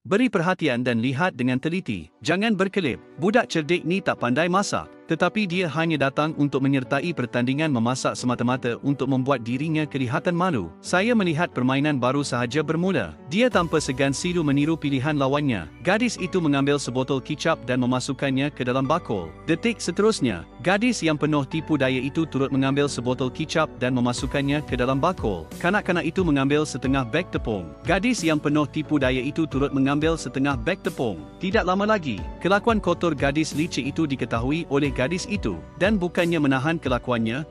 Beri perhatian dan lihat dengan teliti. Jangan berkelip. Budak cerdik ni tak pandai masak, tetapi dia hanya datang untuk menyertai pertandingan memasak semata-mata untuk membuat dirinya kelihatan malu. Saya melihat permainan baru sahaja bermula. Dia tanpa segan silu meniru pilihan lawannya. Gadis itu mengambil sebotol kicap dan memasukkannya ke dalam bakul. Detik seterusnya, gadis yang penuh tipu daya itu turut mengambil sebotol kicap dan memasukkannya ke dalam bakul. Kanak-kanak itu mengambil setengah beg tepung. Gadis yang penuh tipu daya itu turut mengambil setengah beg tepung. Tidak lama lagi, kelakuan kotor gadis licik itu diketahui oleh gadis itu, dan bukannya menahan kelakuannya,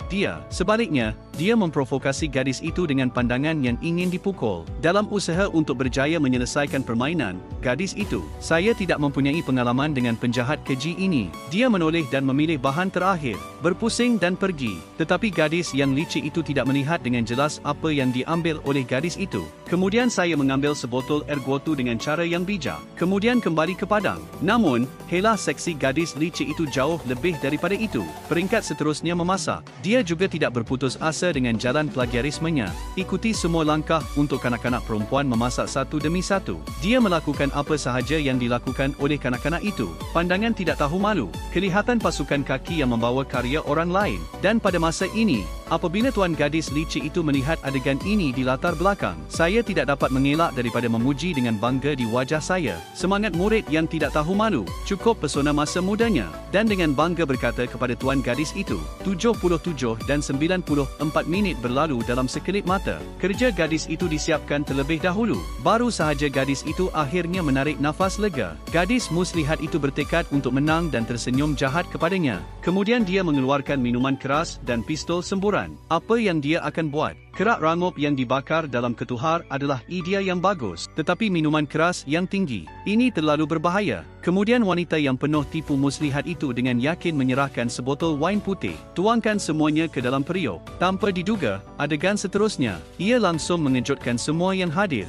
sebaliknya, dia memprovokasi gadis itu dengan pandangan yang ingin dipukul. Dalam usaha untuk berjaya menyelesaikan permainan, gadis itu, saya tidak mempunyai pengalaman dengan penjahat keji ini. Dia menoleh dan memilih bahan terakhir, berpusing dan pergi. Tetapi gadis yang licik itu tidak melihat dengan jelas apa yang diambil oleh gadis itu. Kemudian saya mengambil sebotol air gotu dengan cara yang bijak. Kemudian kembali ke padang. Namun, helah seksi gadis licik itu jauh lebih daripada itu. Peringkat seterusnya memasak. Dia juga tidak berputus asa dengan jalan plagiarismenya. Ikuti semua langkah untuk kanak-kanak perempuan memasak satu demi satu. Dia melakukan apa sahaja yang dilakukan oleh kanak-kanak itu. Pandangan tidak tahu malu. Kelihatan pasukan kaki yang membawa karya orang lain. Dan pada masa ini, apabila tuan gadis licik itu melihat adegan ini di latar belakang, saya tidak dapat mengelak daripada memuji dengan bangga di wajah saya. Semangat murid yang tidak tahu malu, cukup pesona masa mudanya, dan dengan bangga berkata kepada tuan gadis itu, 77 dan 94 minit berlalu dalam sekelip mata. Kerja gadis itu disiapkan terlebih dahulu. Baru sahaja gadis itu akhirnya menarik nafas lega. Gadis muslihat itu bertekad untuk menang dan tersenyum jahat kepadanya. Kemudian dia mengeluarkan minuman keras dan pistol semburan. Apa yang dia akan buat? Kerak rangup yang dibakar dalam ketuhar adalah idea yang bagus, tetapi minuman keras yang tinggi, ini terlalu berbahaya. Kemudian wanita yang penuh tipu muslihat itu dengan yakin menyerahkan sebotol wain putih. Tuangkan semuanya ke dalam periuk. Tanpa diduga, adegan seterusnya, ia langsung mengejutkan semua yang hadir.